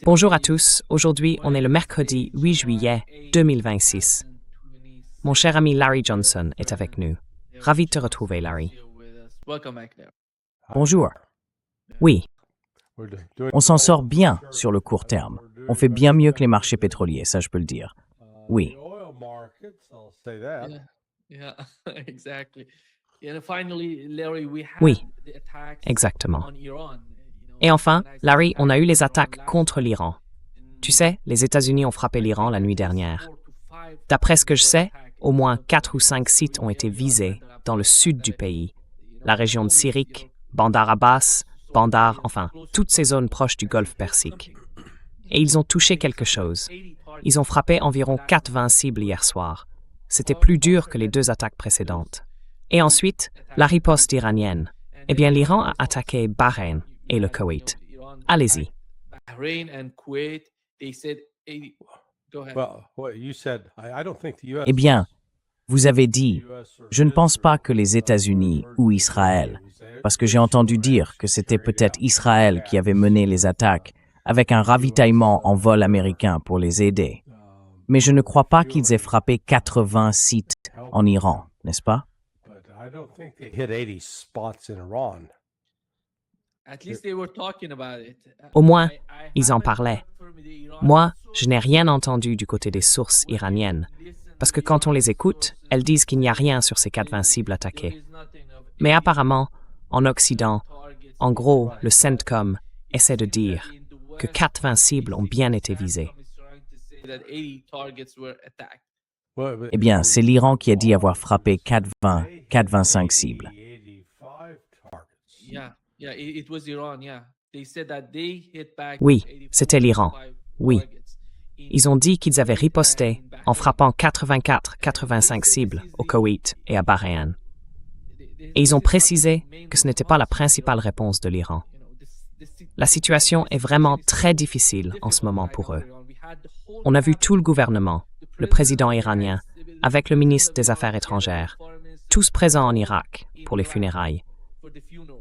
Bonjour à tous, aujourd'hui on est le mercredi 8 juillet 2026. Mon cher ami Larry Johnson est avec nous. Ravi de te retrouver, Larry. Bonjour. Oui, On s'en sort bien sur le court terme. On fait bien mieux que les marchés pétroliers, ça je peux le dire. Oui. oui, exactement. Et enfin, Larry, on a eu les attaques contre l'Iran. Tu sais, les États-Unis ont frappé l'Iran la nuit dernière. D'après ce que je sais, au moins 4 ou 5 sites ont été visés dans le sud du pays, la région de Sirik, Bandar Abbas, Bandar, enfin, toutes ces zones proches du golfe Persique. Et ils ont touché quelque chose. Ils ont frappé environ 80 cibles hier soir. C'était plus dur que les 2 attaques précédentes. Et ensuite, la riposte iranienne. Eh bien, l'Iran a attaqué Bahreïn et le Koweït. Allez-y. Eh bien, vous avez dit, je ne pense pas que les États-Unis ou Israël, parce que j'ai entendu dire que c'était peut-être Israël qui avait mené les attaques avec un ravitaillement en vol américain pour les aider. Mais je ne crois pas qu'ils aient frappé 80 sites en Iran, n'est-ce pas? Au moins, ils en parlaient. Moi, je n'ai rien entendu du côté des sources iraniennes, parce que quand on les écoute, elles disent qu'il n'y a rien sur ces 80 cibles attaquées. Mais apparemment, en Occident, en gros, le CENTCOM essaie de dire que 80 cibles ont bien été visées. Eh bien, c'est l'Iran qui a dit avoir frappé 425 cibles. Oui, c'était l'Iran. Oui. Ils ont dit qu'ils avaient riposté en frappant 84-85 cibles au Koweït et à Bahreïn. Et ils ont précisé que ce n'était pas la principale réponse de l'Iran. La situation est vraiment très difficile en ce moment pour eux. On a vu tout le gouvernement, le président iranien, avec le ministre des Affaires étrangères, tous présents en Irak pour les funérailles.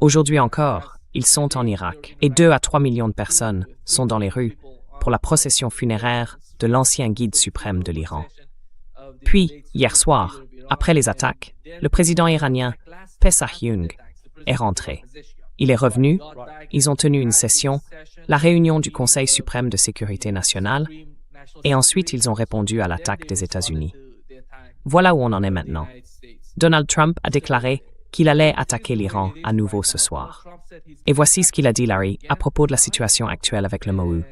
Aujourd'hui encore, ils sont en Irak et 2 à 3 millions de personnes sont dans les rues pour la procession funéraire de l'ancien guide suprême de l'Iran. Puis, hier soir, après les attaques, le président iranien Pezeshkian est rentré. Il est revenu, ils ont tenu une session, la réunion du Conseil suprême de sécurité nationale, et ensuite ils ont répondu à l'attaque des États-Unis. Voilà où on en est maintenant. Donald Trump a déclaré qu'il allait attaquer l'Iran à nouveau ce soir. Et voici ce qu'il a dit, Larry, à propos de la situation actuelle avec le MOU.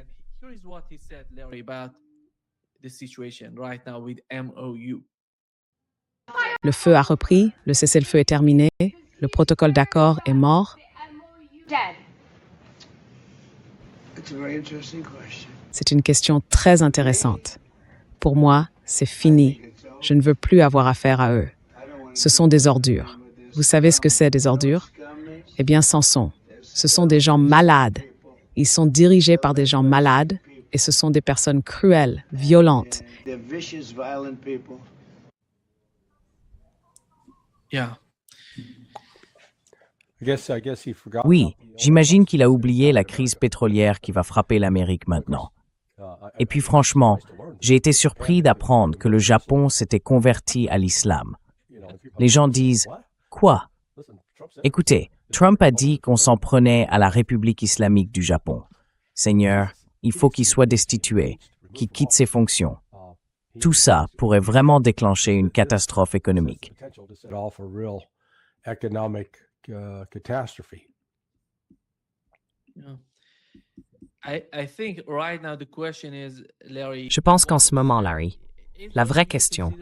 Le feu a repris, le cessez-le-feu est terminé, le protocole d'accord est mort. C'est une question très intéressante. Pour moi, c'est fini. Je ne veux plus avoir affaire à eux. Ce sont des ordures. Vous savez ce que c'est, des ordures? Eh bien, c'en sont. Ce sont des gens malades. Ils sont dirigés par des gens malades et ce sont des personnes cruelles, violentes. Oui, j'imagine qu'il a oublié la crise pétrolière qui va frapper l'Amérique maintenant. Et puis franchement, j'ai été surpris d'apprendre que le Japon s'était converti à l'islam. Les gens disent « Quoi ?» Écoutez, Trump a dit qu'on s'en prenait à la République islamique du Japon. Seigneur, il faut qu'il soit destitué, qu'il quitte ses fonctions. Tout ça pourrait vraiment déclencher une catastrophe économique. Je pense qu'en ce moment, Larry, la vraie question,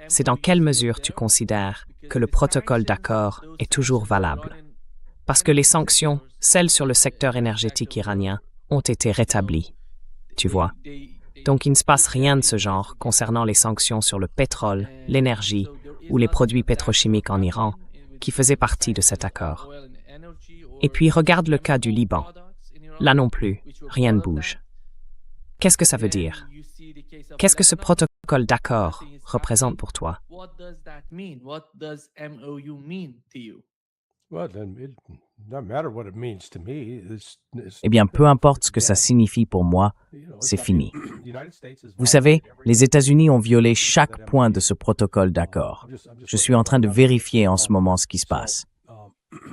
c'est dans quelle mesure tu considères que le protocole d'accord est toujours valable. Parce que les sanctions, celles sur le secteur énergétique iranien, ont été rétablies. Tu vois. Donc il ne se passe rien de ce genre concernant les sanctions sur le pétrole, l'énergie ou les produits pétrochimiques en Iran, qui faisaient partie de cet accord. Et puis regarde le cas du Liban. Là non plus, rien ne bouge. Qu'est-ce que ça veut dire? Qu'est-ce que ce protocole d'accord représente pour toi? Eh bien, peu importe ce que ça signifie pour moi, c'est fini. Vous savez, les États-Unis ont violé chaque point de ce protocole d'accord. Je suis en train de vérifier en ce moment ce qui se passe.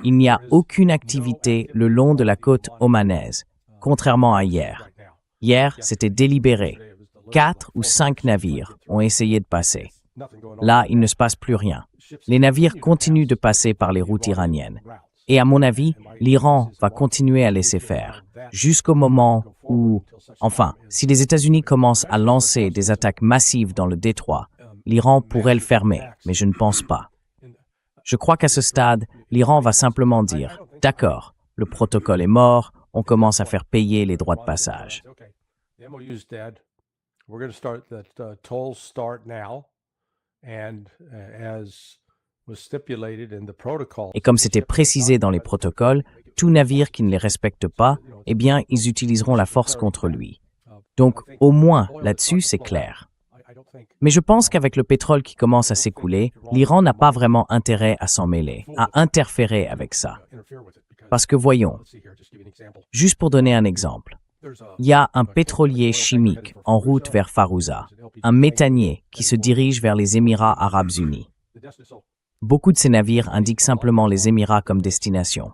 Il n'y a aucune activité le long de la côte omanaise, contrairement à hier. Hier, c'était délibéré. 4 ou 5 navires ont essayé de passer. Là, il ne se passe plus rien. Les navires continuent de passer par les routes iraniennes. Et à mon avis, l'Iran va continuer à laisser faire, jusqu'au moment où, enfin, si les États-Unis commencent à lancer des attaques massives dans le détroit, l'Iran pourrait le fermer, mais je ne pense pas. Je crois qu'à ce stade, l'Iran va simplement dire « D'accord, le protocole est mort, on commence à faire payer les droits de passage. » Et comme c'était précisé dans les protocoles, tout navire qui ne les respecte pas, eh bien, ils utiliseront la force contre lui. Donc, au moins, là-dessus, c'est clair. Mais je pense qu'avec le pétrole qui commence à s'écouler, l'Iran n'a pas vraiment intérêt à s'en mêler, à interférer avec ça. Parce que voyons, juste pour donner un exemple, il y a un pétrolier chimique en route vers Fallujah, un méthanier qui se dirige vers les Émirats arabes unis. Beaucoup de ces navires indiquent simplement les Émirats comme destination.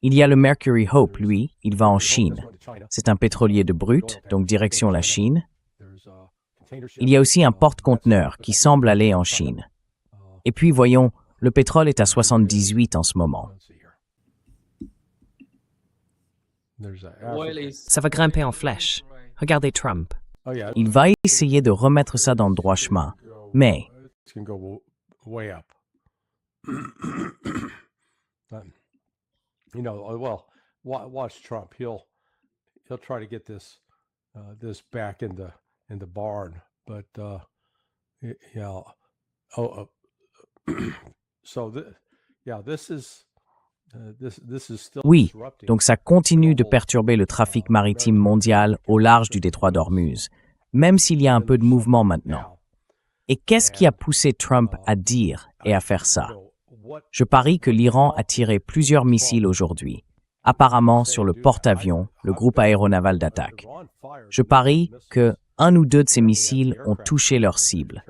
Il y a le Mercury Hope, lui, il va en Chine. C'est un pétrolier de brut, donc direction la Chine. Il y a aussi un porte-conteneur qui semble aller en Chine. Et puis, voyons, le pétrole est à 78 en ce moment. Ça va grimper en flèche. Regardez Trump. Il va essayer de remettre ça dans le droit chemin. Mais watch Trump. He'll try to get this back in the barn, but this is still oui, donc ça continue de perturber le trafic maritime mondial au large du détroit d'Ormuz, même s'il y a un peu de mouvement maintenant. Et qu'est-ce qui a poussé Trump à dire et à faire ça? Je parie que l'Iran a tiré plusieurs missiles aujourd'hui, apparemment sur le porte-avions, le groupe aéronaval d'attaque. Je parie que 1 ou 2 de ces missiles ont touché leur cible.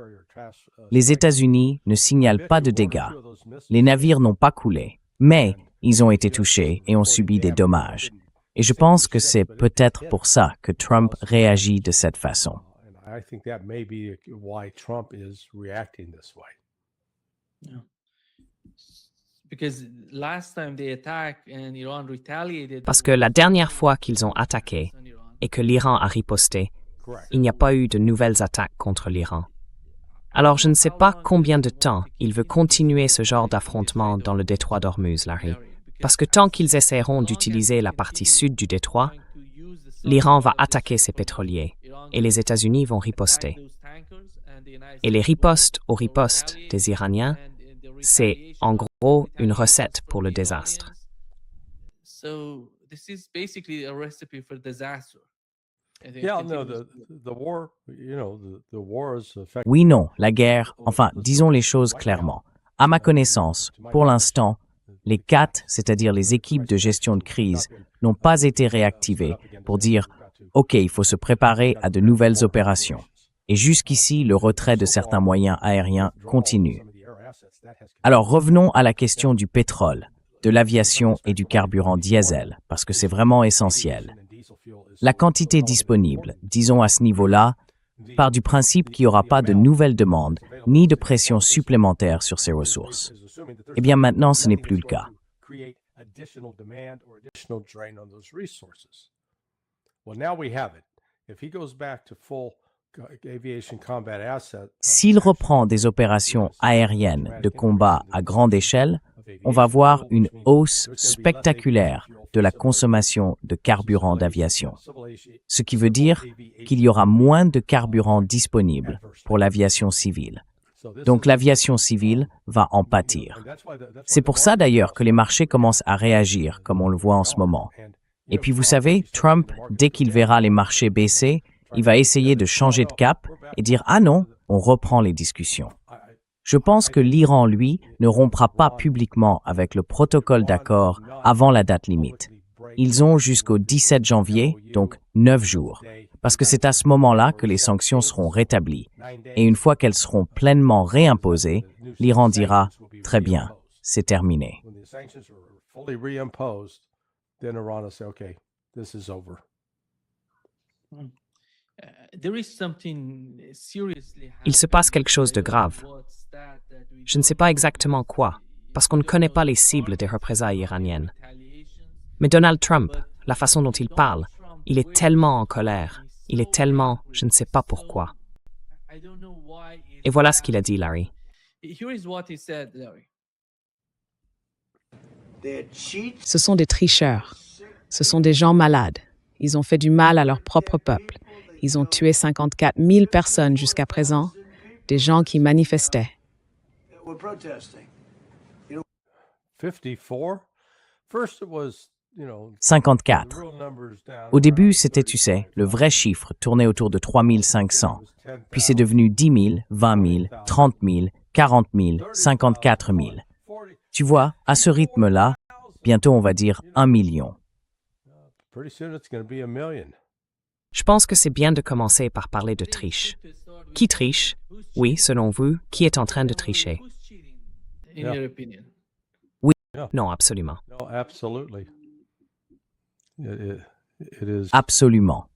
Les États-Unis ne signalent pas de dégâts. Les navires n'ont pas coulé, mais ils ont été touchés et ont subi des dommages. Et je pense que c'est peut-être pour ça que Trump réagit de cette façon. I think that may be why Trump is reacting this way. Parce que la dernière fois qu'ils ont attaqué et que l'Iran a riposté, il n'y a pas eu de nouvelles attaques contre l'Iran. Alors je ne sais pas combien de temps il veut continuer ce genre d'affrontement dans le détroit d'Ormuz, Larry. Parce que tant qu'ils essaieront d'utiliser la partie sud du détroit, l'Iran va attaquer ses pétroliers et les États-Unis vont riposter. Et les ripostes aux ripostes des Iraniens, c'est en gros une recette pour le désastre. Oui, non, la guerre, enfin, disons les choses clairement. À ma connaissance, pour l'instant, les CAT, c'est-à-dire les équipes de gestion de crise, n'ont pas été réactivées pour dire « OK, il faut se préparer à de nouvelles opérations ». Et jusqu'ici, le retrait de certains moyens aériens continue. Alors revenons à la question du pétrole, de l'aviation et du carburant diesel, parce que c'est vraiment essentiel. La quantité disponible, disons à ce niveau-là, part du principe qu'il n'y aura pas de nouvelles demandes ni de pression supplémentaire sur ces ressources. Eh bien maintenant, ce n'est plus le cas. S'il reprend des opérations aériennes de combat à grande échelle, on va voir une hausse spectaculaire de la consommation de carburant d'aviation. Ce qui veut dire qu'il y aura moins de carburant disponible pour l'aviation civile. Donc l'aviation civile va en pâtir. C'est pour ça d'ailleurs que les marchés commencent à réagir, comme on le voit en ce moment. Et puis vous savez, Trump, dès qu'il verra les marchés baisser, il va essayer de changer de cap et dire « Ah non, on reprend les discussions ». Je pense que l'Iran, lui, ne rompra pas publiquement avec le protocole d'accord avant la date limite. Ils ont jusqu'au 17 janvier, donc 9 jours, parce que c'est à ce moment-là que les sanctions seront rétablies. Et une fois qu'elles seront pleinement réimposées, l'Iran dira « Très bien, c'est terminé ». Il se passe quelque chose de grave. Je ne sais pas exactement quoi, parce qu'on ne connaît pas les cibles des représailles iraniennes. Mais Donald Trump, la façon dont il parle, il est tellement en colère, il est tellement, je ne sais pas pourquoi. Et voilà ce qu'il a dit, Larry. Ce sont des tricheurs. Ce sont des gens malades. Ils ont fait du mal à leur propre peuple. Ils ont tué 54 000 personnes jusqu'à présent, des gens qui manifestaient. 54. Au début, c'était, tu sais, le vrai chiffre tournait autour de 3500. Puis c'est devenu 10 000, 20 000, 30 000, 40 000, 54 000. Tu vois, à ce rythme-là, bientôt on va dire 1 million. Je pense que c'est bien de commencer par parler de triche. Qui triche? Oui, selon vous, qui est en train de tricher? Oui, non, absolument. Absolument.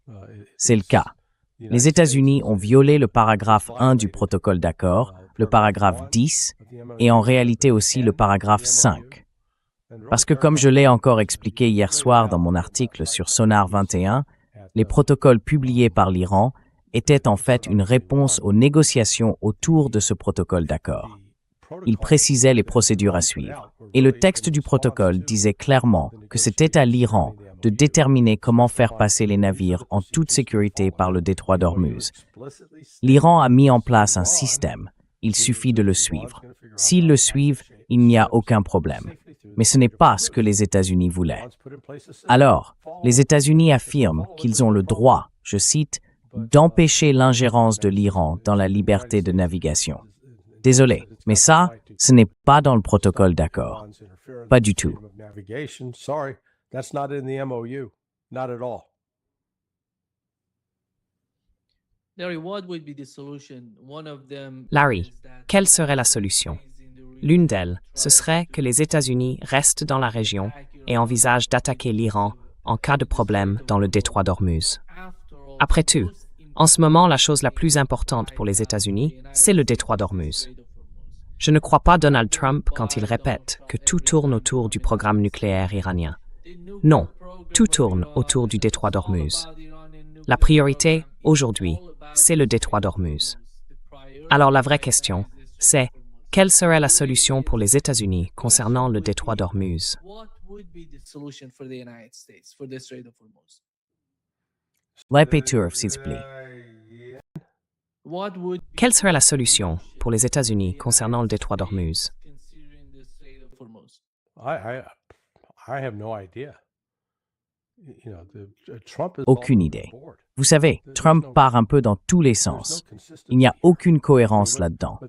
C'est le cas. Les États-Unis ont violé le paragraphe 1 du protocole d'accord, le paragraphe 10, et en réalité aussi le paragraphe 5. Parce que comme je l'ai encore expliqué hier soir dans mon article sur Sonar 21, les protocoles publiés par l'Iran étaient en fait une réponse aux négociations autour de ce protocole d'accord. Ils précisaient les procédures à suivre. Et le texte du protocole disait clairement que c'était à l'Iran de déterminer comment faire passer les navires en toute sécurité par le détroit d'Ormuz. L'Iran a mis en place un système. Il suffit de le suivre. S'ils le suivent, il n'y a aucun problème. Mais ce n'est pas ce que les États-Unis voulaient. Alors, les États-Unis affirment qu'ils ont le droit, je cite, d'empêcher l'ingérence de l'Iran dans la liberté de navigation. Désolé, mais ça, ce n'est pas dans le protocole d'accord. Pas du tout. Larry, quelle serait la solution? L'une d'elles, ce serait que les États-Unis restent dans la région et envisagent d'attaquer l'Iran en cas de problème dans le détroit d'Ormuz. Après tout, en ce moment, la chose la plus importante pour les États-Unis, c'est le détroit d'Ormuz. Je ne crois pas Donald Trump quand il répète que tout tourne autour du programme nucléaire iranien. Non, tout tourne autour du détroit d'Ormuz. La priorité, aujourd'hui, c'est le détroit d'Ormuz. Alors la vraie question, c'est quelle serait la solution pour les États-Unis concernant le détroit d'Ormuz? Répétez, s'il vous plaît. Quelle serait la solution pour les États-Unis concernant le détroit d'Ormuz? Aucune idée. Vous savez, Trump part un peu dans tous les sens. Il n'y a aucune cohérence là-dedans.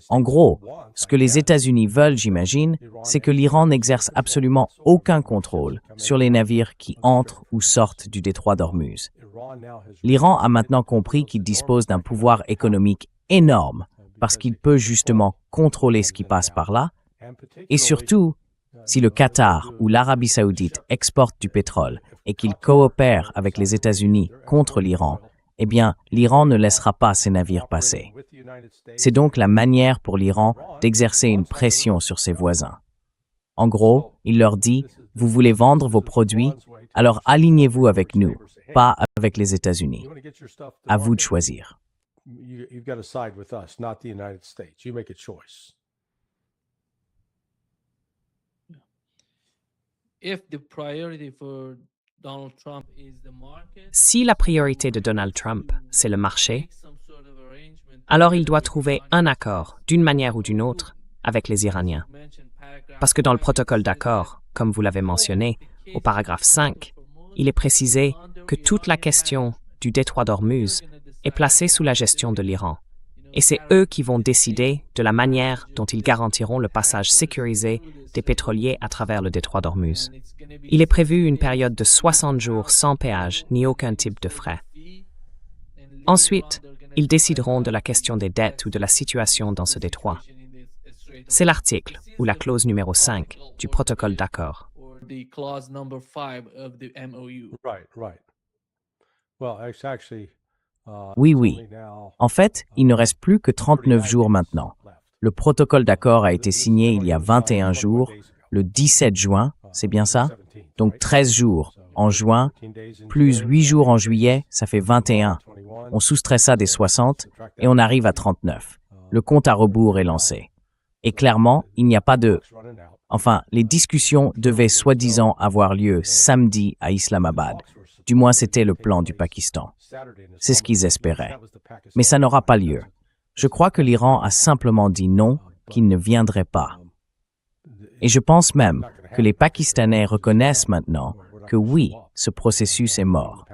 En gros, ce que les États-Unis veulent, j'imagine, c'est que l'Iran n'exerce absolument aucun contrôle sur les navires qui entrent ou sortent du détroit d'Ormuz. L'Iran a maintenant compris qu'il dispose d'un pouvoir économique énorme parce qu'il peut justement contrôler ce qui passe par là. Et surtout, si le Qatar ou l'Arabie saoudite exportent du pétrole et qu'ils coopèrent avec les États-Unis contre l'Iran, eh bien, l'Iran ne laissera pas ces navires passer. C'est donc la manière pour l'Iran d'exercer une pression sur ses voisins. En gros, il leur dit, vous voulez vendre vos produits, alors alignez-vous avec nous, pas avec les États-Unis. À vous de choisir. Si la priorité de Donald Trump, c'est le marché, alors il doit trouver un accord, d'une manière ou d'une autre, avec les Iraniens. Parce que dans le protocole d'accord, comme vous l'avez mentionné, au paragraphe 5, il est précisé que toute la question du détroit d'Ormuz est placée sous la gestion de l'Iran. Et c'est eux qui vont décider de la manière dont ils garantiront le passage sécurisé des pétroliers à travers le détroit d'Ormuz. Il est prévu une période de 60 jours sans péage ni aucun type de frais. Ensuite, ils décideront de la question des dettes ou de la situation dans ce détroit. C'est l'article, ou la clause numéro 5, du protocole d'accord. Right, right. Well, actually, Oui. En fait, il ne reste plus que 39 jours maintenant. Le protocole d'accord a été signé il y a 21 jours, le 17 juin, c'est bien ça? Donc 13 jours en juin, plus 8 jours en juillet, ça fait 21. On soustrait ça des 60 et on arrive à 39. Le compte à rebours est lancé. Et clairement, il n'y a pas de... Enfin, les discussions devaient soi-disant avoir lieu samedi à Islamabad. Du moins, c'était le plan du Pakistan. C'est ce qu'ils espéraient. Mais ça n'aura pas lieu. Je crois que l'Iran a simplement dit non, qu'il ne viendrait pas. Et je pense même que les Pakistanais reconnaissent maintenant que oui, ce processus est mort.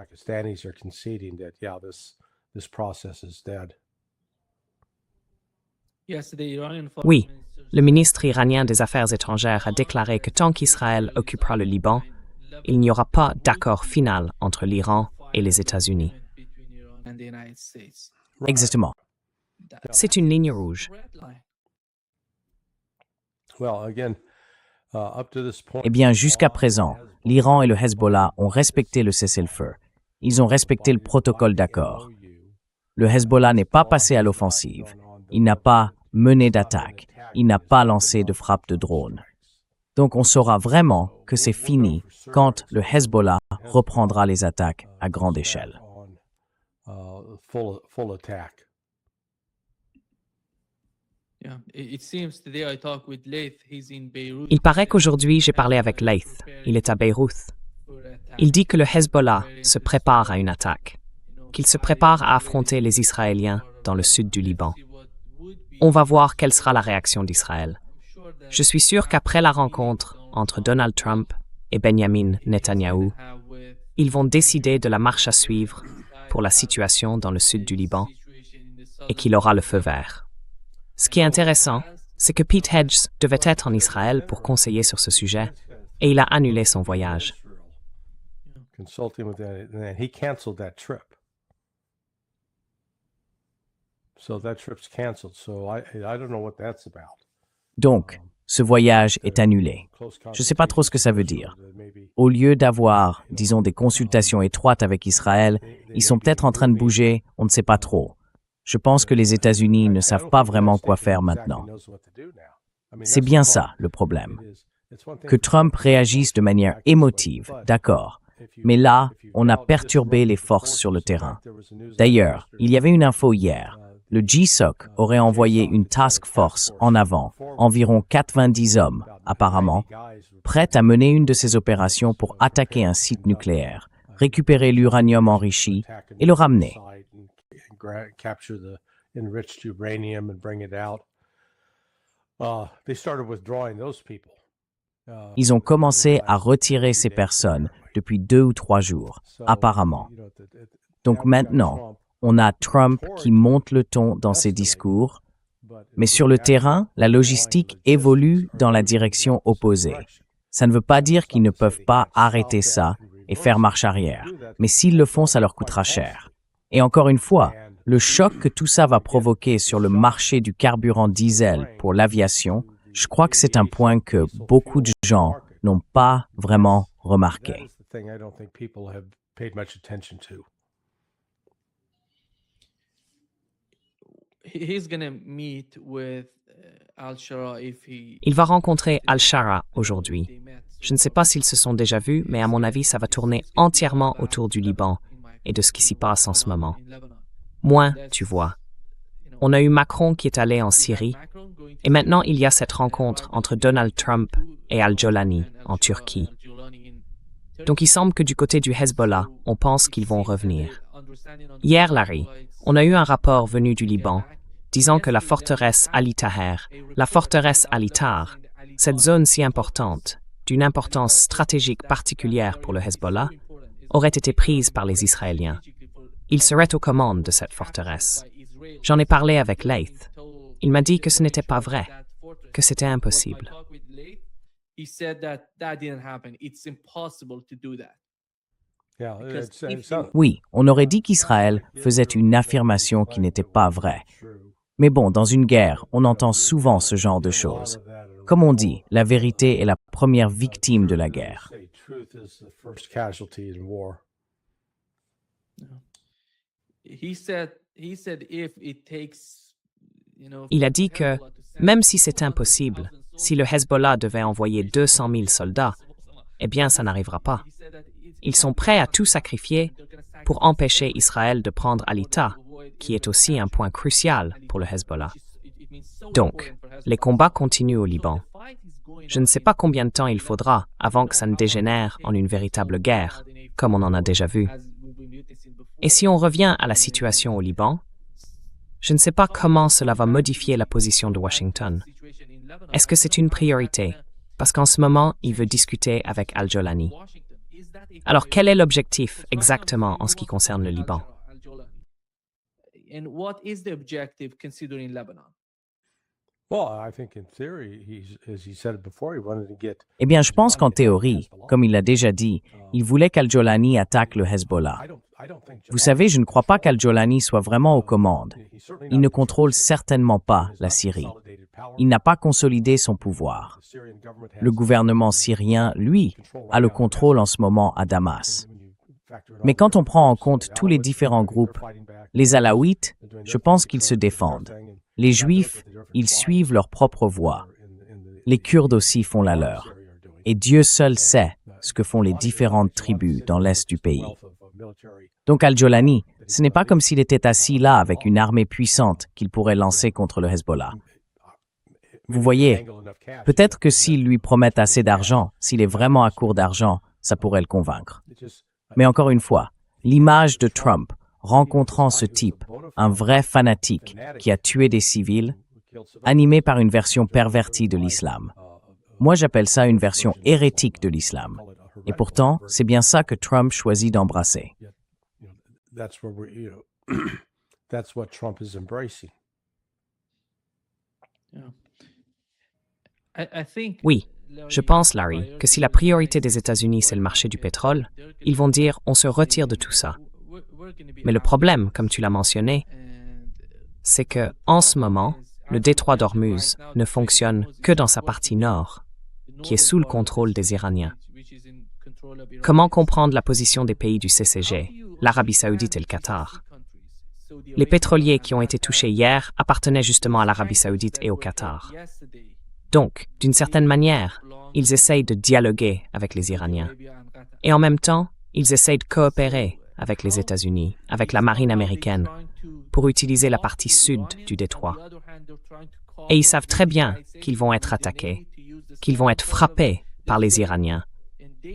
Oui, le ministre iranien des Affaires étrangères a déclaré que tant qu'Israël occupera le Liban, il n'y aura pas d'accord final entre l'Iran et les États-Unis. Exactement. C'est une ligne rouge. Eh bien, jusqu'à présent, l'Iran et le Hezbollah ont respecté le cessez-le-feu. Ils ont respecté le protocole d'accord. Le Hezbollah n'est pas passé à l'offensive. Il n'a pas mené d'attaque. Il n'a pas lancé de frappe de drone. Donc on saura vraiment que c'est fini quand le Hezbollah reprendra les attaques à grande échelle. Il paraît qu'aujourd'hui, j'ai parlé avec Laith. Il est à Beyrouth. Il dit que le Hezbollah se prépare à une attaque, qu'il se prépare à affronter les Israéliens dans le sud du Liban. On va voir quelle sera la réaction d'Israël. Je suis sûr qu'après la rencontre entre Donald Trump et Benjamin Netanyahou, ils vont décider de la marche à suivre pour la situation dans le sud du Liban et qu'il aura le feu vert. Ce qui est intéressant, c'est que Pete Hedges devait être en Israël pour conseiller sur ce sujet et il a annulé son voyage. Donc, ce voyage est annulé. Je ne sais pas trop ce que ça veut dire. Au lieu d'avoir, disons, des consultations étroites avec Israël, ils sont peut-être en train de bouger, on ne sait pas trop. Je pense que les États-Unis ne savent pas vraiment quoi faire maintenant. C'est bien ça, le problème. Que Trump réagisse de manière émotive, d'accord. Mais là, on a perturbé les forces sur le terrain. D'ailleurs, il y avait une info hier. Le GSOC aurait envoyé une task force en avant, environ 90 hommes, apparemment, prête à mener une de ces opérations pour attaquer un site nucléaire, récupérer l'uranium enrichi et le ramener. Ils ont commencé à retirer ces personnes depuis 2 ou 3 jours, apparemment. Donc maintenant, on a Trump qui monte le ton dans ses discours, mais sur le terrain, la logistique évolue dans la direction opposée. Ça ne veut pas dire qu'ils ne peuvent pas arrêter ça et faire marche arrière, mais s'ils le font, ça leur coûtera cher. Et encore une fois, le choc que tout ça va provoquer sur le marché du carburant diesel pour l'aviation, je crois que c'est un point que beaucoup de gens n'ont pas vraiment remarqué. Il va rencontrer Al-Shara aujourd'hui. Je ne sais pas s'ils se sont déjà vus, mais à mon avis, ça va tourner entièrement autour du Liban et de ce qui s'y passe en ce moment. Moins, tu vois. On a eu Macron qui est allé en Syrie, et maintenant il y a cette rencontre entre Donald Trump et Al-Jolani en Turquie. Donc il semble que du côté du Hezbollah, on pense qu'ils vont revenir. Hier, Larry, on a eu un rapport venu du Liban disant que la forteresse Ali Taher, la forteresse Ali Tar, cette zone si importante, d'une importance stratégique particulière pour le Hezbollah, aurait été prise par les Israéliens. Ils seraient aux commandes de cette forteresse. J'en ai parlé avec Laith. Il m'a dit que ce n'était pas vrai, que c'était impossible. Oui, on aurait dit qu'Israël faisait une affirmation qui n'était pas vraie. Mais bon, dans une guerre, on entend souvent ce genre de choses. Comme on dit, la vérité est la première victime de la guerre. Il a dit que, même si c'est impossible, si le Hezbollah devait envoyer 200 000 soldats, eh bien, ça n'arrivera pas. Ils sont prêts à tout sacrifier pour empêcher Israël de prendre Halita, qui est aussi un point crucial pour le Hezbollah. Donc, les combats continuent au Liban. Je ne sais pas combien de temps il faudra avant que ça ne dégénère en une véritable guerre, comme on en a déjà vu. Et si on revient à la situation au Liban, je ne sais pas comment cela va modifier la position de Washington. Est-ce que c'est une priorité? Parce qu'en ce moment, il veut discuter avec Al-Jolani. Alors, quel est l'objectif exactement en ce qui concerne le Liban? Eh bien, je pense qu'en théorie, comme il l'a déjà dit, il voulait qu'Al-Jolani attaque le Hezbollah. Vous savez, je ne crois pas qu'Al-Jolani soit vraiment aux commandes. Il ne contrôle certainement pas la Syrie. Il n'a pas consolidé son pouvoir. Le gouvernement syrien, lui, a le contrôle en ce moment à Damas. Mais quand on prend en compte tous les différents groupes, les Alaouites, je pense qu'ils se défendent. Les Juifs, ils suivent leur propre voie. Les Kurdes aussi font la leur. Et Dieu seul sait ce que font les différentes tribus dans l'est du pays. Donc Al-Jolani, ce n'est pas comme s'il était assis là avec une armée puissante qu'il pourrait lancer contre le Hezbollah. Vous voyez, peut-être que s'ils lui promettent assez d'argent, s'il est vraiment à court d'argent, ça pourrait le convaincre. Mais encore une fois, l'image de Trump rencontrant ce type, un vrai fanatique qui a tué des civils, animé par une version pervertie de l'islam. Moi, j'appelle ça une version hérétique de l'islam. Et pourtant, c'est bien ça que Trump choisit d'embrasser. Oui, je pense, Larry, que si la priorité des États-Unis c'est le marché du pétrole, ils vont dire on se retire de tout ça. Mais le problème, comme tu l'as mentionné, c'est que, en ce moment, le détroit d'Ormuz ne fonctionne que dans sa partie nord, qui est sous le contrôle des Iraniens. Comment comprendre la position des pays du CCG, l'Arabie saoudite et le Qatar? Les pétroliers qui ont été touchés hier appartenaient justement à l'Arabie saoudite et au Qatar. Donc, d'une certaine manière, ils essayent de dialoguer avec les Iraniens. Et en même temps, ils essayent de coopérer avec les États-Unis, avec la marine américaine, pour utiliser la partie sud du détroit. Et ils savent très bien qu'ils vont être attaqués, qu'ils vont être frappés par les Iraniens,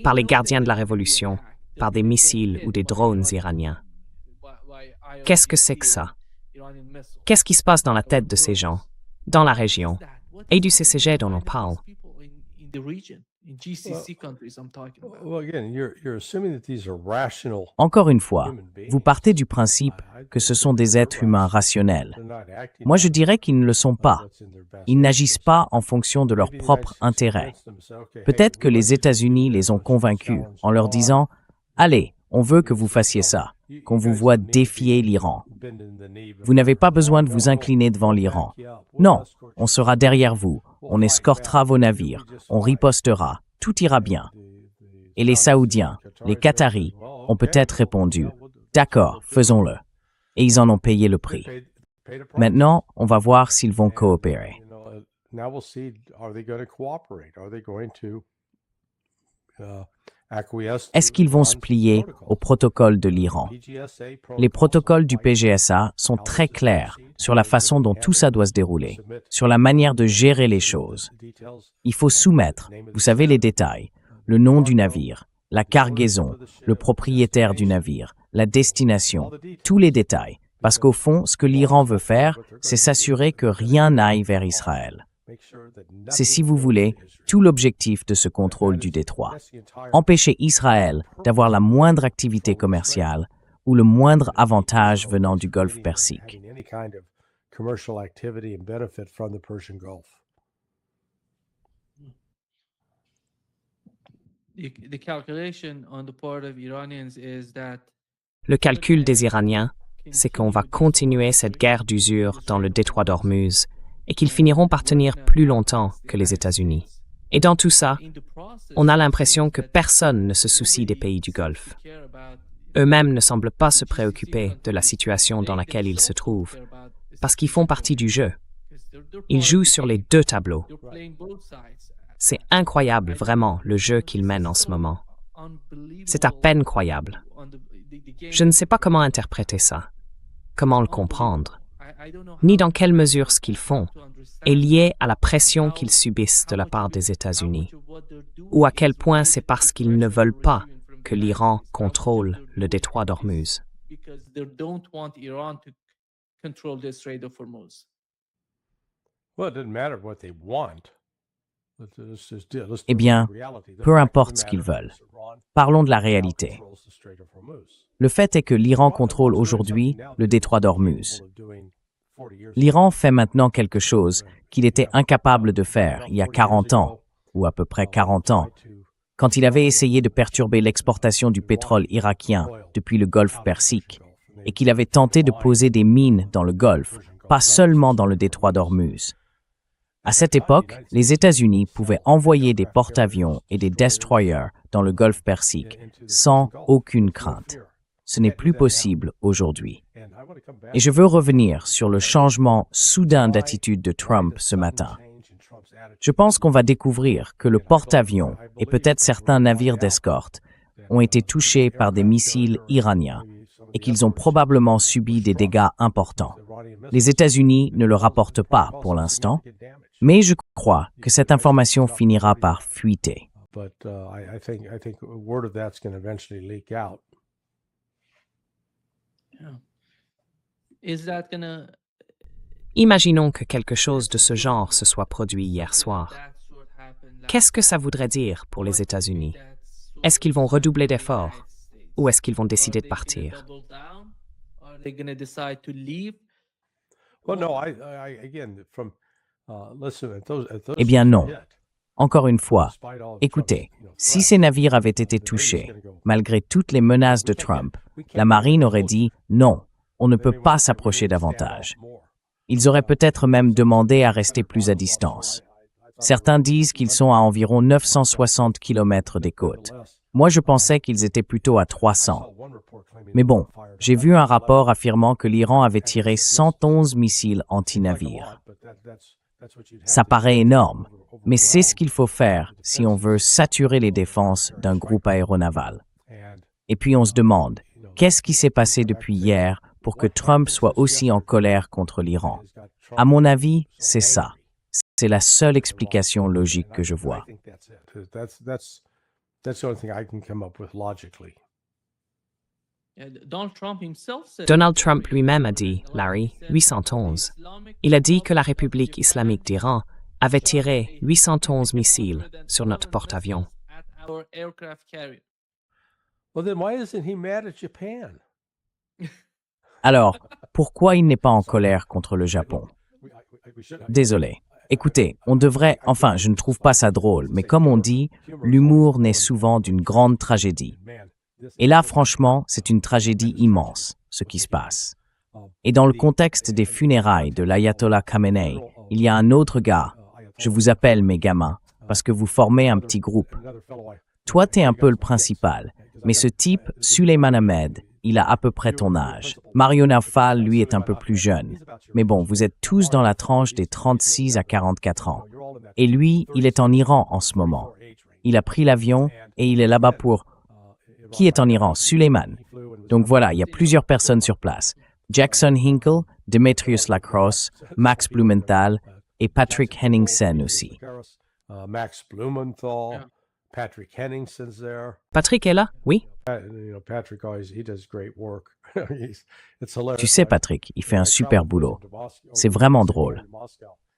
par les gardiens de la révolution, par des missiles ou des drones iraniens. Qu'est-ce que c'est que ça? Qu'est-ce qui se passe dans la tête de ces gens, dans la région, et du CCG dont on parle? Encore une fois, vous partez du principe que ce sont des êtres humains rationnels. Moi, je dirais qu'ils ne le sont pas. Ils n'agissent pas en fonction de leur propre intérêt. Peut-être que les États-Unis les ont convaincus en leur disant « Allez, on veut que vous fassiez ça, qu'on vous voit défier l'Iran. Vous n'avez pas besoin de vous incliner devant l'Iran. Non, on sera derrière vous, on escortera vos navires, on ripostera, tout ira bien. » Et les Saoudiens, les Qataris, ont peut-être répondu « D'accord, faisons-le. » Et ils en ont payé le prix. Maintenant, on va voir s'ils vont coopérer. Est-ce qu'ils vont se plier au protocole de l'Iran? Les protocoles du PGSA sont très clairs sur la façon dont tout ça doit se dérouler, sur la manière de gérer les choses. Il faut soumettre, vous savez les détails, le nom du navire, la cargaison, le propriétaire du navire, la destination, tous les détails. Parce qu'au fond, ce que l'Iran veut faire, c'est s'assurer que rien n'aille vers Israël. C'est, si vous voulez, tout l'objectif de ce contrôle du détroit. Empêcher Israël d'avoir la moindre activité commerciale ou le moindre avantage venant du Golfe Persique. commercial activity and benefit from the Persian Gulf. The calculation on the part of Iranians is that Le calcul des Iraniens, c'est qu'on va continuer cette guerre d'usure dans le détroit d'Ormuz et qu'ils finiront par tenir plus longtemps que les États-Unis. Et dans tout ça, on a l'impression que personne ne se soucie des pays du Golfe. Eux-mêmes ne semblent pas se préoccuper de la situation dans laquelle ils se trouvent, parce qu'ils font partie du jeu. Ils jouent sur les deux tableaux. C'est incroyable, vraiment, le jeu qu'ils mènent en ce moment. C'est à peine croyable. Je ne sais pas comment interpréter ça, comment le comprendre, ni dans quelle mesure ce qu'ils font est lié à la pression qu'ils subissent de la part des États-Unis, ou à quel point c'est parce qu'ils ne veulent pas que l'Iran contrôle le détroit d'Ormuz. Well, it doesn't matter what they want. Eh bien, peu importe ce qu'ils veulent. Parlons de la réalité. Le fait est que l'Iran contrôle aujourd'hui le détroit d'Ormuz. L'Iran fait maintenant quelque chose qu'il était incapable de faire il y a 40 ans, ou à peu près 40 ans, quand il avait essayé de perturber l'exportation du pétrole irakien depuis le Golfe Persique, et qu'il avait tenté de poser des mines dans le Golfe, pas seulement dans le détroit d'Ormuz. À cette époque, les États-Unis pouvaient envoyer des porte-avions et des destroyers dans le Golfe Persique sans aucune crainte. Ce n'est plus possible aujourd'hui. Et je veux revenir sur le changement soudain d'attitude de Trump ce matin. Je pense qu'on va découvrir que le porte-avions et peut-être certains navires d'escorte ont été touchés par des missiles iraniens et qu'ils ont probablement subi des dégâts importants. Les États-Unis ne le rapportent pas pour l'instant, mais je crois que cette information finira par fuiter. Imaginons que quelque chose de ce genre se soit produit hier soir. Qu'est-ce que ça voudrait dire pour les États-Unis? Est-ce qu'ils vont redoubler d'efforts ou est-ce qu'ils vont décider de partir? Eh bien non. Encore une fois, écoutez, si ces navires avaient été touchés, malgré toutes les menaces de Trump, la marine aurait dit « non, on ne peut pas s'approcher davantage ». Ils auraient peut-être même demandé à rester plus à distance. Certains disent qu'ils sont à environ 960 km des côtes. Moi, je pensais qu'ils étaient plutôt à 300. Mais bon, j'ai vu un rapport affirmant que l'Iran avait tiré 111 missiles anti-navires. Ça paraît énorme, mais c'est ce qu'il faut faire si on veut saturer les défenses d'un groupe aéronaval. Et puis on se demande, qu'est-ce qui s'est passé depuis hier pour que Trump soit aussi en colère contre l'Iran? À mon avis, c'est ça. C'est la seule explication logique que je vois. Donald Trump lui-même a dit, Larry, 811. Il a dit que la République islamique d'Iran avait tiré 811 missiles sur notre porte-avions. Alors, pourquoi il n'est pas en colère contre le Japon? Désolé. Écoutez, on devrait, enfin, je ne trouve pas ça drôle, mais comme on dit, l'humour naît souvent d'une grande tragédie. Et là, franchement, c'est une tragédie immense, ce qui se passe. Et dans le contexte des funérailles de l'ayatollah Khamenei, il y a un autre gars. Je vous appelle mes gamins, parce que vous formez un petit groupe. Toi, t'es un peu le principal, mais ce type, Suleiman Ahmed, il a à peu près ton âge. Mario Nawfal, lui, est un peu plus jeune. Mais bon, vous êtes tous dans la tranche des 36 à 44 ans. Et lui, il est en Iran en ce moment. Il a pris l'avion et il est là-bas pour... Qui est en Iran? Suleiman. Donc voilà, il y a plusieurs personnes sur place. Jackson Hinkle, Demetrius Lacrosse, Max Blumenthal et Patrick Henningsen aussi. Max Blumenthal, Patrick Henningsen's there. Patrick est là? Oui. Patrick always, he does great work. Tu sais, Patrick, il fait un super boulot. C'est vraiment drôle.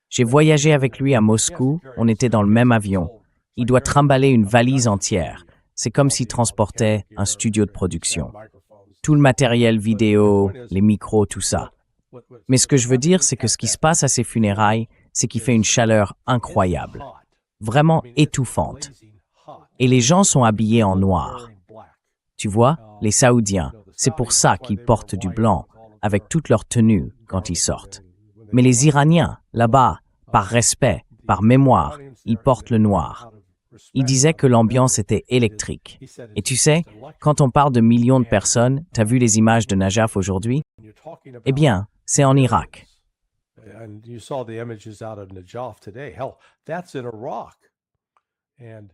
J'ai voyagé avec lui à Moscou, on était dans le même avion. Il doit trimballer une valise entière. C'est comme s'il transportait un studio de production. Tout le matériel vidéo, les micros, tout ça. Mais ce que je veux dire, c'est que ce qui se passe à ces funérailles, c'est qu'il fait une chaleur incroyable, vraiment étouffante. Et les gens sont habillés en noir. Tu vois, les Saoudiens, c'est pour ça qu'ils portent du blanc, avec toute leur tenue quand ils sortent. Mais les Iraniens, là-bas, par respect, par mémoire, ils portent le noir. Il disait que l'ambiance était électrique. Et tu sais, quand on parle de millions de personnes, t'as vu les images de Najaf aujourd'hui? Eh bien, c'est en Irak. And you saw the images out of Najaf today. Hell, that's in Iraq. And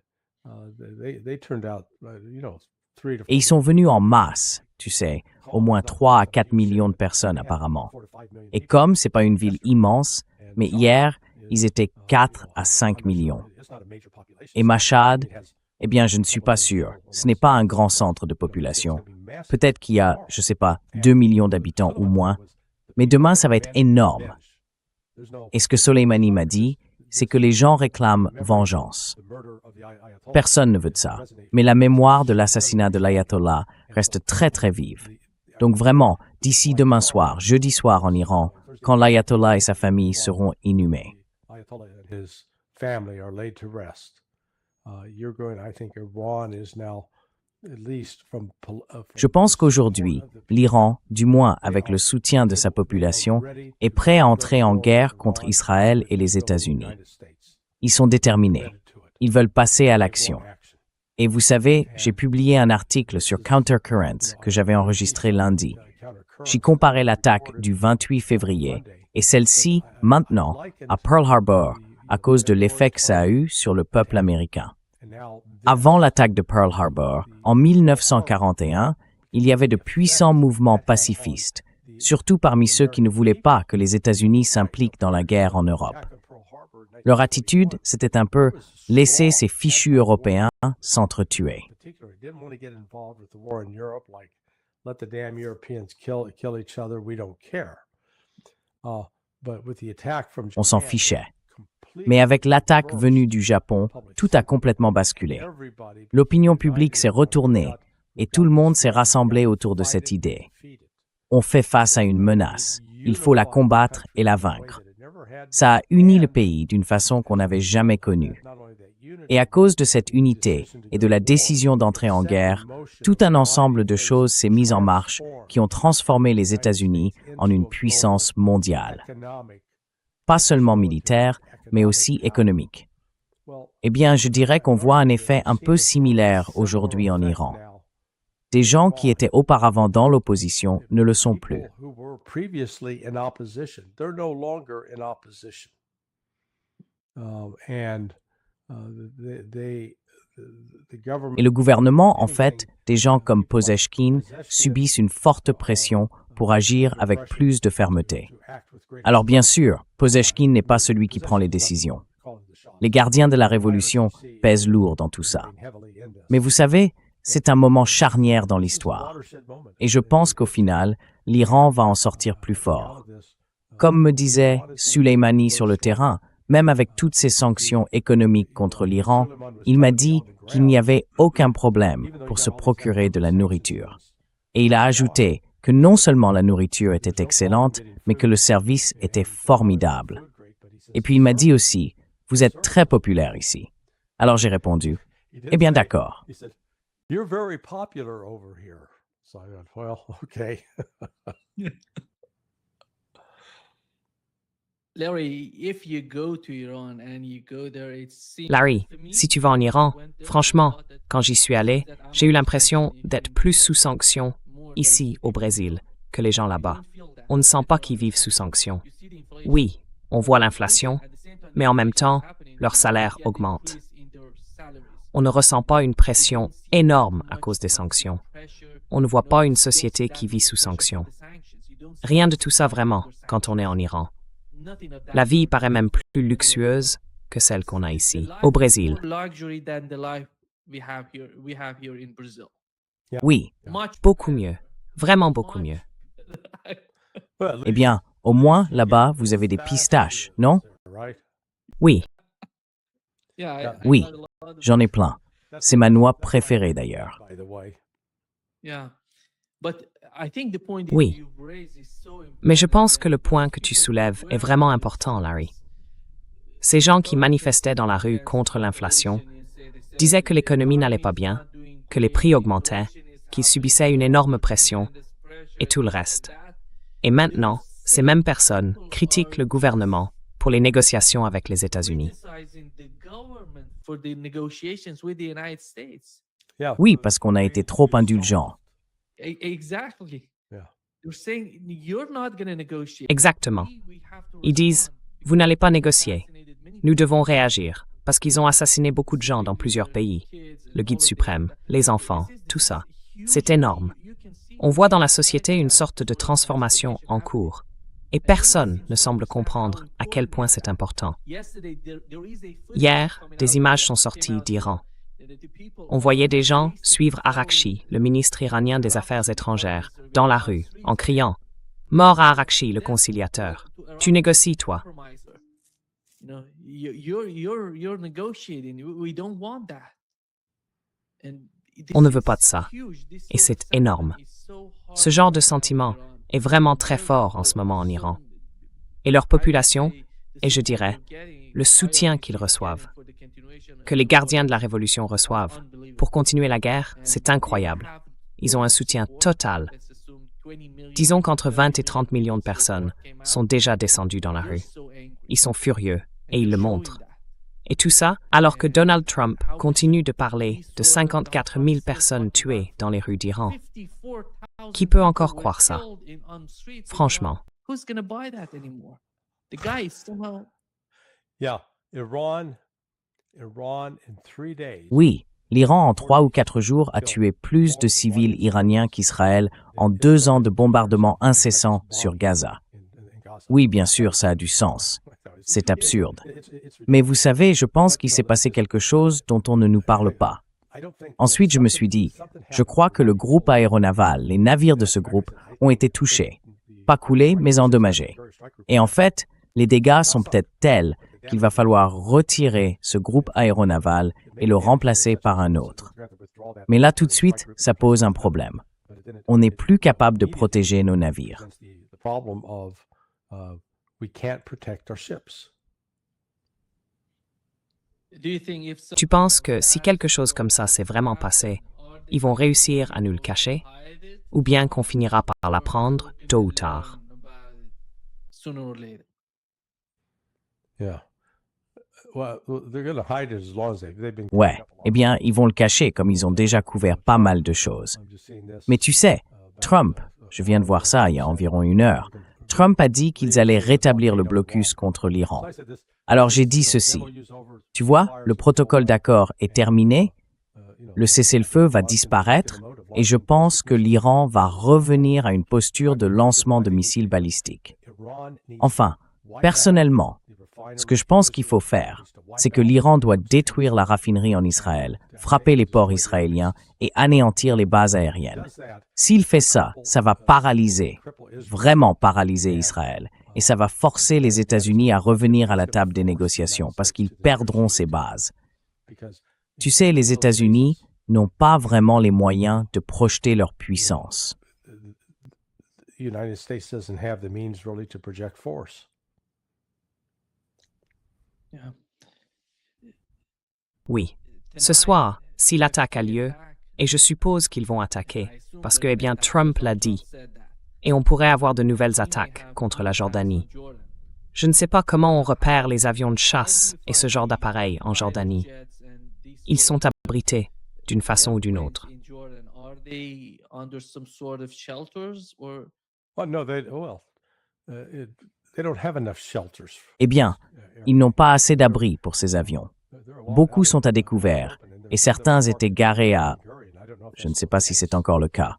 they turned out, 3 to 4 Et ils sont venus en masse, tu sais, au moins 3 à 4 millions de personnes apparemment. Et comme c'est pas une ville immense, mais hier, ils étaient 4 à 5 millions. Et Mashhad, eh bien, je ne suis pas sûr. Ce n'est pas un grand centre de population. Peut-être qu'il y a, je sais pas, 2 millions d'habitants ou moins. Mais demain, ça va être énorme. Et ce que Soleimani m'a dit, c'est que les gens réclament vengeance. Personne ne veut de ça. Mais la mémoire de l'assassinat de l'ayatollah reste très très vive. Donc vraiment, d'ici demain soir, jeudi soir en Iran, quand l'ayatollah et sa famille seront inhumés. Je pense qu'aujourd'hui, l'Iran, du moins avec le soutien de sa population, est prêt à entrer en guerre contre Israël et les États-Unis. Ils sont déterminés. Ils veulent passer à l'action. Et vous savez, j'ai publié un article sur Countercurrents que j'avais enregistré lundi. J'y comparais l'attaque du 28 février et celle-ci, maintenant, à Pearl Harbor, à cause de l'effet que ça a eu sur le peuple américain. Avant l'attaque de Pearl Harbor, en 1941, il y avait de puissants mouvements pacifistes, surtout parmi ceux qui ne voulaient pas que les États-Unis s'impliquent dans la guerre en Europe. Leur attitude, c'était un peu « laisser ces fichus Européens s'entretuer ». On s'en fichait. Mais avec l'attaque venue du Japon, tout a complètement basculé. L'opinion publique s'est retournée et tout le monde s'est rassemblé autour de cette idée. On fait face à une menace. Il faut la combattre et la vaincre. Ça a uni le pays d'une façon qu'on n'avait jamais connue. Et à cause de cette unité et de la décision d'entrer en guerre, tout un ensemble de choses s'est mis en marche qui ont transformé les États-Unis en une puissance mondiale. Pas seulement militaire, mais aussi économique. Eh bien, je dirais qu'on voit un effet un peu similaire aujourd'hui en Iran. Des gens qui étaient auparavant dans l'opposition ne le sont plus. Et le gouvernement, en fait, des gens comme Pozeshkin, subissent une forte pression pour agir avec plus de fermeté. Alors bien sûr, Pozeshkin n'est pas celui qui prend les décisions. Les gardiens de la révolution pèsent lourd dans tout ça. Mais vous savez, c'est un moment charnière dans l'histoire. Et je pense qu'au final, l'Iran va en sortir plus fort. Comme me disait Soleimani sur le terrain, même avec toutes ces sanctions économiques contre l'Iran, il m'a dit qu'il n'y avait aucun problème pour se procurer de la nourriture. Et il a ajouté que non seulement la nourriture était excellente, mais que le service était formidable. Et puis il m'a dit aussi, « Vous êtes très populaire ici. » Alors j'ai répondu, « Eh bien d'accord. » You're very popular over here. So I went, well, okay. Larry, if you go to Iran and you go there, it seems Larry, to me si tu vas en Iran, franchement, quand j'y suis allé, j'ai eu l'impression d'être plus sous sanction ici au Brésil que les gens là-bas. On ne sent pas qu'ils vivent sous sanction. Oui, on voit l'inflation, mais en même temps, leur salaire augmente. On ne ressent pas une pression énorme à cause des sanctions. On ne voit pas une société qui vit sous sanctions. Rien de tout ça vraiment quand on est en Iran. La vie paraît même plus luxueuse que celle qu'on a ici, au Brésil. Oui, beaucoup mieux. Vraiment beaucoup mieux. Eh bien, au moins, là-bas, vous avez des pistaches, non? Oui, oui, j'en ai plein. C'est ma noix préférée d'ailleurs. Oui. Mais je pense que le point que tu soulèves est vraiment important, Larry. Ces gens qui manifestaient dans la rue contre l'inflation disaient que l'économie n'allait pas bien, que les prix augmentaient, qu'ils subissaient une énorme pression et tout le reste. Et maintenant, ces mêmes personnes critiquent le gouvernement pour les négociations avec les États-Unis. Yeah. Oui, parce qu'on a été trop indulgents. Exactement. Ils disent, vous n'allez pas négocier. Nous devons réagir, parce qu'ils ont assassiné beaucoup de gens dans plusieurs pays. Le guide suprême, les enfants, tout ça. C'est énorme. On voit dans la société une sorte de transformation en cours. Et personne ne semble comprendre à quel point c'est important. Hier, des images sont sorties d'Iran. On voyait des gens suivre Arakchi, le ministre iranien des Affaires étrangères, dans la rue, en criant « Mort à Arakchi, le conciliateur. Tu négocies, toi. » On ne veut pas de ça. Et c'est énorme. Ce genre de sentiment est vraiment très fort en ce moment en Iran. Et leur population, et je dirais, le soutien qu'ils reçoivent, que les gardiens de la révolution reçoivent, pour continuer la guerre, c'est incroyable. Ils ont un soutien total. Disons qu'entre 20 et 30 millions de personnes sont déjà descendues dans la rue. Ils sont furieux, et ils le montrent. Et tout ça alors que Donald Trump continue de parler de 54 000 personnes tuées dans les rues d'Iran. Qui peut encore croire ça? Franchement. Yeah. Iran in 3 days. Oui, l'Iran en 3 ou 4 jours a tué plus de civils iraniens qu'Israël en 2 ans de bombardements incessants sur Gaza. Oui, bien sûr, ça a du sens. C'est absurde. Mais vous savez, je pense qu'il s'est passé quelque chose dont on ne nous parle pas. Ensuite, je me suis dit, je crois que le groupe aéronaval, les navires de ce groupe, ont été touchés. Pas coulés, mais endommagés. Et en fait, les dégâts sont peut-être tels qu'il va falloir retirer ce groupe aéronaval et le remplacer par un autre. Mais là, tout de suite, ça pose un problème. On n'est plus capable de protéger nos navires. Tu penses que si quelque chose comme ça s'est vraiment passé, ils vont réussir à nous le cacher? Ou bien qu'on finira par l'apprendre tôt ou tard? Ouais, eh bien, ils vont le cacher comme ils ont déjà couvert pas mal de choses. Mais tu sais, Trump, je viens de voir ça il y a environ 1 heure, Trump a dit qu'ils allaient rétablir le blocus contre l'Iran. Alors j'ai dit ceci. Tu vois, le protocole d'accord est terminé, le cessez-le-feu va disparaître et je pense que l'Iran va revenir à une posture de lancement de missiles balistiques. Enfin, personnellement, ce que je pense qu'il faut faire, c'est que l'Iran doit détruire la raffinerie en Israël, frapper les ports israéliens et anéantir les bases aériennes. S'il fait ça, ça va paralyser, vraiment paralyser Israël. Et ça va forcer les États-Unis à revenir à la table des négociations parce qu'ils perdront ces bases. Tu sais, les États-Unis n'ont pas vraiment les moyens de projeter leur puissance. Oui. Ce soir, si l'attaque a lieu, et je suppose qu'ils vont attaquer, parce que, eh bien, Trump l'a dit, et on pourrait avoir de nouvelles attaques contre la Jordanie. Je ne sais pas comment on repère les avions de chasse et ce genre d'appareils en Jordanie. Ils sont abrités d'une façon ou d'une autre. Eh bien, ils n'ont pas assez d'abris pour ces avions. Beaucoup sont à découvert, et certains étaient garés à... Je ne sais pas si c'est encore le cas.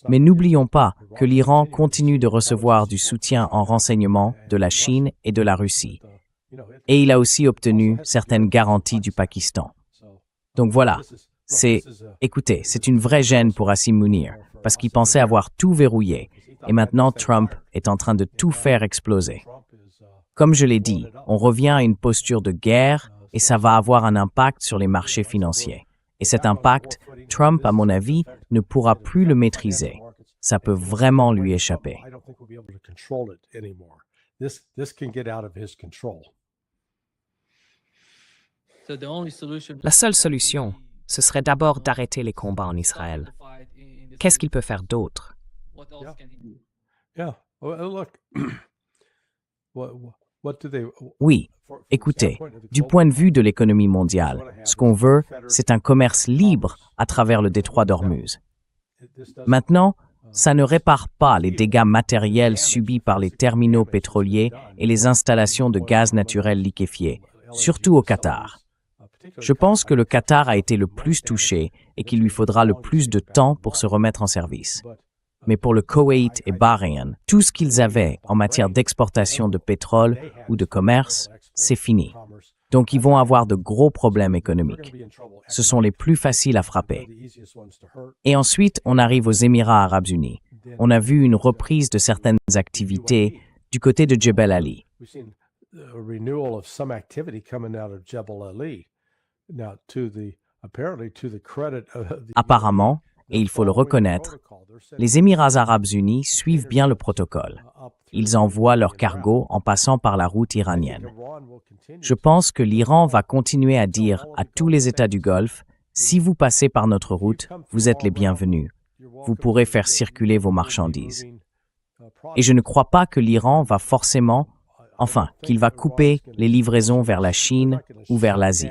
Mais n'oublions pas que l'Iran continue de recevoir du soutien en renseignement de la Chine et de la Russie. Et il a aussi obtenu certaines garanties du Pakistan. Donc voilà, écoutez, c'est une vraie gêne pour Asim Munir, parce qu'il pensait avoir tout verrouillé, et maintenant Trump est en train de tout faire exploser. Comme je l'ai dit, on revient à une posture de guerre, et ça va avoir un impact sur les marchés financiers. Et cet impact, Trump, à mon avis, ne pourra plus le maîtriser. ça peut vraiment lui échapper. I don't think we'll be able to control it anymore. This can get out of his control. So the only solution La seule solution, ce serait d'abord d'arrêter les combats en Israël. Qu'est-ce qu'il peut faire d'autre? What else can he do? Yeah. Well, look, what do they? Oui, écoutez, du point de vue de l'économie mondiale, ce qu'on veut, c'est un commerce libre à travers le détroit d'Ormuz. Maintenant, ça ne répare pas les dégâts matériels subis par les terminaux pétroliers et les installations de gaz naturel liquéfié, surtout au Qatar. Je pense que le Qatar a été le plus touché et qu'il lui faudra le plus de temps pour se remettre en service. Mais pour le Koweït et Bahreïn, tout ce qu'ils avaient en matière d'exportation de pétrole ou de commerce, c'est fini. Donc ils vont avoir de gros problèmes économiques. Ce sont les plus faciles à frapper. Et ensuite, on arrive aux Émirats arabes unis. On a vu une reprise de certaines activités du côté de Jebel Ali. We've seen a renewal of some activity coming out of Jebel Ali. Now, apparently to the credit of the Apparemment, et il faut le reconnaître, les Émirats arabes unis suivent bien le protocole. Ils envoient leurs cargos en passant par la route iranienne. Je pense que l'Iran va continuer à dire à tous les États du Golfe, si vous passez par notre route, vous êtes les bienvenus. Vous pourrez faire circuler vos marchandises. Et je ne crois pas que l'Iran va forcément, qu'il va couper les livraisons vers la Chine ou vers l'Asie.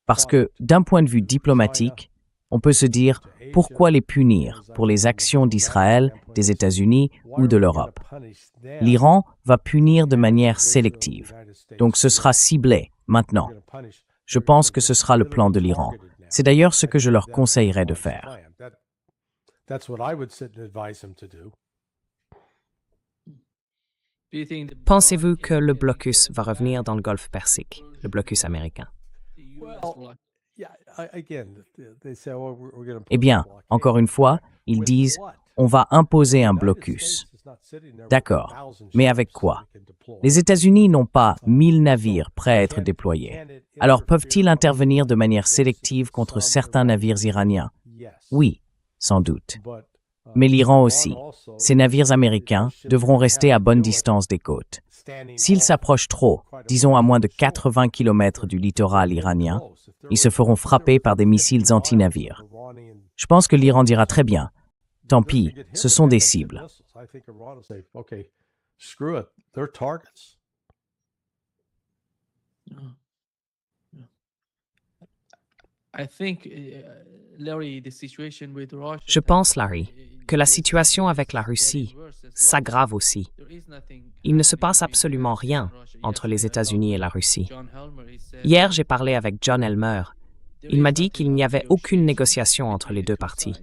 Parce que, d'un point de vue diplomatique, on peut se dire pourquoi les punir pour les actions d'Israël, des États-Unis ou de l'Europe. L'Iran va punir de manière sélective. Donc ce sera ciblé maintenant. Je pense que ce sera le plan de l'Iran. C'est d'ailleurs ce que je leur conseillerais de faire. That's what I would sit and advise him to do. Do you think Pensez-vous que le blocus va revenir dans le Golfe Persique, le blocus américain? the US will like Yeah, again, they say, oh, we're going to. Eh bien, encore une fois, ils disent on va imposer un blocus. D'accord, mais avec quoi? Les États-Unis n'ont pas 1000 navires prêts à être déployés. Alors peuvent-ils intervenir de manière sélective contre certains navires iraniens? Oui, sans doute. Mais l'Iran aussi. Ces navires américains devront rester à bonne distance des côtes. S'ils s'approchent trop, disons à moins de 80 km du littoral iranien, ils se feront frapper par des missiles anti-navires. Je pense que l'Iran dira très bien. Tant pis, ce sont des cibles. Okay, screw it. They're targets. I think Larry, the situation with Russia. Je pense, Larry, que la situation avec la Russie s'aggrave aussi. Il ne se passe absolument rien entre les États-Unis et la Russie. Hier, j'ai parlé avec John Elmer. Il m'a dit qu'il n'y avait aucune négociation entre les deux parties.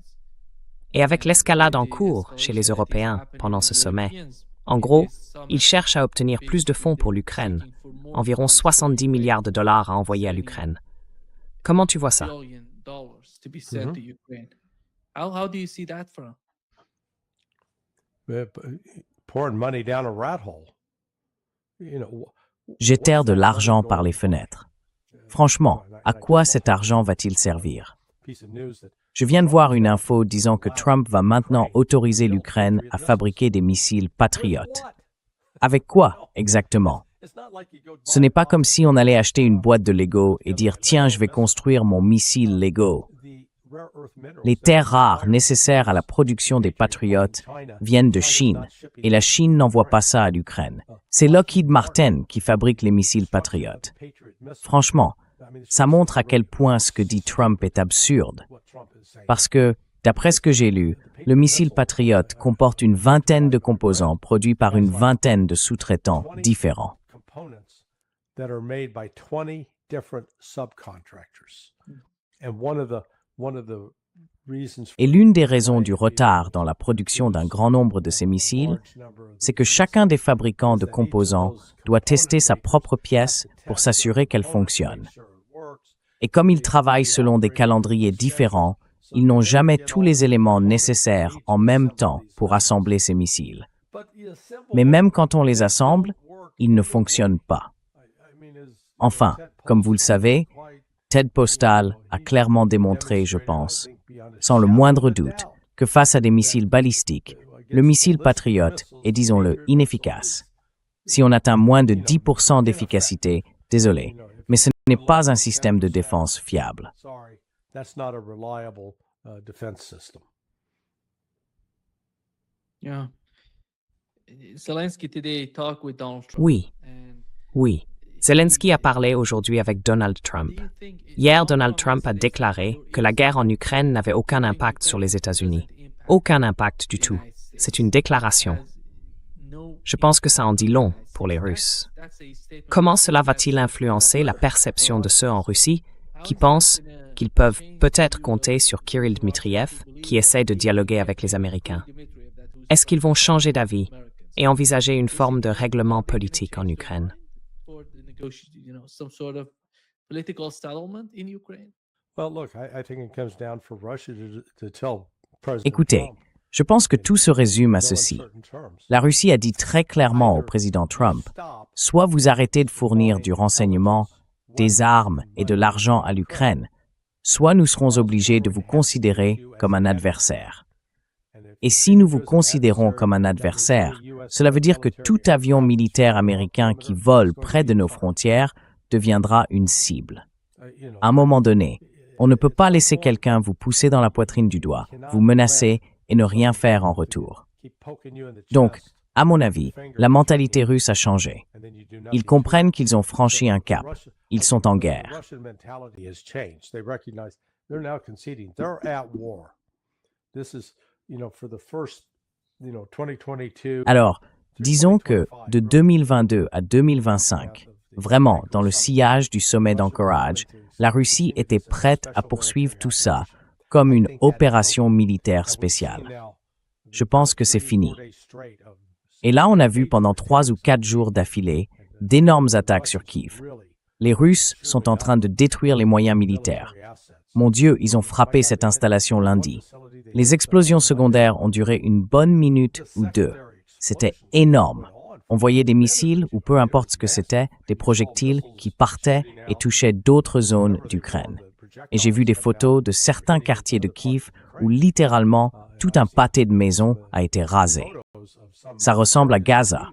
Et avec l'escalade en cours chez les Européens pendant ce sommet, en gros, ils cherchent à obtenir plus de fonds pour l'Ukraine, environ 70 milliards de dollars à envoyer à l'Ukraine. Comment tu vois ça? To be sent to Ukraine. How do you see that from? Pouring money down a rat hole. Jeter de l'argent par les fenêtres. Franchement, à quoi cet argent va-t-il servir? Je viens de voir une info disant que Trump va maintenant autoriser l'Ukraine à fabriquer des missiles patriotes. Avec quoi, exactement? Ce n'est pas comme si on allait acheter une boîte de Lego et dire « Tiens, je vais construire mon missile Lego ». Les terres rares nécessaires à la production des patriotes viennent de Chine, et la Chine n'envoie pas ça à l'Ukraine. C'est Lockheed Martin qui fabrique les missiles patriotes. Franchement, ça montre à quel point ce que dit Trump est absurde. Parce que, d'après ce que j'ai lu, le missile patriote comporte une vingtaine de composants produits par une vingtaine de sous-traitants différents. Et l'une des raisons du retard dans la production d'un grand nombre de ces missiles, c'est que chacun des fabricants de composants doit tester sa propre pièce pour s'assurer qu'elle fonctionne. Et comme ils travaillent selon des calendriers différents, ils n'ont jamais tous les éléments nécessaires en même temps pour assembler ces missiles. Mais même quand on les assemble, ils ne fonctionnent pas. Enfin, comme vous le savez, Ted Postal a clairement démontré, je pense, sans le moindre doute, que face à des missiles balistiques, le missile Patriot est, disons-le, inefficace. Si on atteint moins de 10% d'efficacité, désolé, mais ce n'est pas un système de défense fiable. Sorry, that's not a reliable defense system. Yeah. Zelensky today talked with Donald Trump. Oui, And oui. Zelensky a parlé aujourd'hui avec Donald Trump. Hier, Donald Trump a déclaré que la guerre en Ukraine n'avait aucun impact sur les États-Unis. Aucun impact du tout. C'est une déclaration. Je pense que ça en dit long pour les Russes. Comment cela va-t-il influencer la perception de ceux en Russie qui pensent qu'ils peuvent peut-être compter sur Kirill Dmitriev qui essaie de dialoguer avec les Américains? Est-ce qu'ils vont changer d'avis et envisager une forme de règlement politique en Ukraine? Some sort of political settlement in Ukraine? Well, look, I think it comes down for Russia to tell President Écoutez, Trump je pense que tout se résume à ceci. La Russie a dit très clairement au président Trump, soit vous arrêtez de fournir du renseignement, des armes et de l'argent à l'Ukraine, soit nous serons obligés de vous considérer comme un adversaire. Et si nous vous considérons comme un adversaire, cela veut dire que tout avion militaire américain qui vole près de nos frontières deviendra une cible. À un moment donné, on ne peut pas laisser quelqu'un vous pousser dans la poitrine du doigt, vous menacer et ne rien faire en retour. Donc, à mon avis, la mentalité russe a changé. Ils comprennent qu'ils ont franchi un cap. Ils sont en guerre. Alors, disons que de 2022 à 2025, vraiment dans le sillage du sommet d'Anchorage, la Russie était prête à poursuivre tout ça comme une opération militaire spéciale. Je pense que c'est fini. Et là, on a vu pendant 3 ou 4 jours d'affilée d'énormes attaques sur Kiev. Les Russes sont en train de détruire les moyens militaires. Mon Dieu, ils ont frappé cette installation lundi. Les explosions secondaires ont duré une bonne minute ou 2. C'était énorme. On voyait des missiles, ou peu importe ce que c'était, des projectiles qui partaient et touchaient d'autres zones d'Ukraine. Et j'ai vu des photos de certains quartiers de Kiev où littéralement tout un pâté de maisons a été rasé. Ça ressemble à Gaza.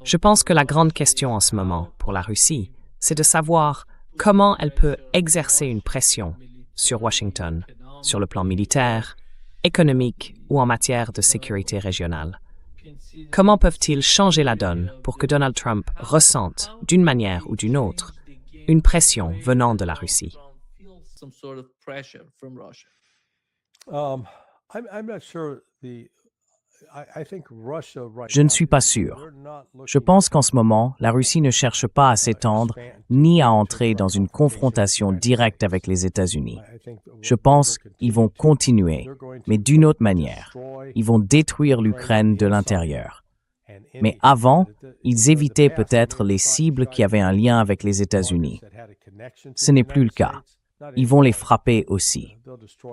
Je pense que la grande question en ce moment pour la Russie, c'est de savoir comment elle peut exercer une pression sur Washington, sur le plan militaire, économique ou en matière de sécurité régionale. Comment peuvent-ils changer la donne pour que Donald Trump ressente, d'une manière ou d'une autre, une pression venant de la Russie? Je ne suis pas sûr. Je pense qu'en ce moment, la Russie ne cherche pas à s'étendre ni à entrer dans une confrontation directe avec les États-Unis. Je pense qu'ils vont continuer, mais d'une autre manière. Ils vont détruire l'Ukraine de l'intérieur. Mais avant, ils évitaient peut-être les cibles qui avaient un lien avec les États-Unis. Ce n'est plus le cas. Ils vont les frapper aussi.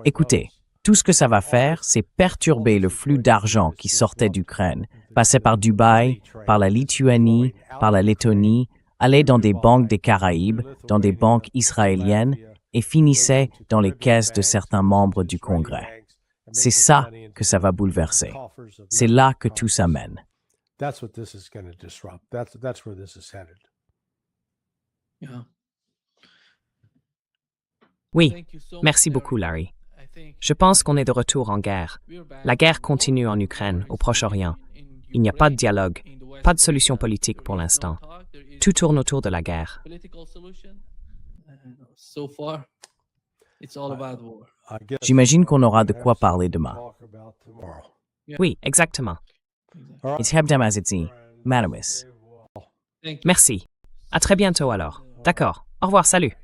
Écoutez, tout ce que ça va faire, c'est perturber le flux d'argent qui sortait d'Ukraine, passait par Dubaï, par la Lituanie, par la Lettonie, allait dans des banques des Caraïbes, dans des banques israéliennes et finissait dans les caisses de certains membres du Congrès. C'est ça que ça va bouleverser. C'est là que tout ça mène. Oui, merci beaucoup, Larry. Je pense qu'on est de retour en guerre. La guerre continue en Ukraine, au Proche-Orient. Il n'y a pas de dialogue, pas de solution politique pour l'instant. Tout tourne autour de la guerre. J'imagine qu'on aura de quoi parler demain. Oui, exactement. It's Hebdamazitzi, Manawis. Merci. À très bientôt alors. D'accord. Au revoir, salut.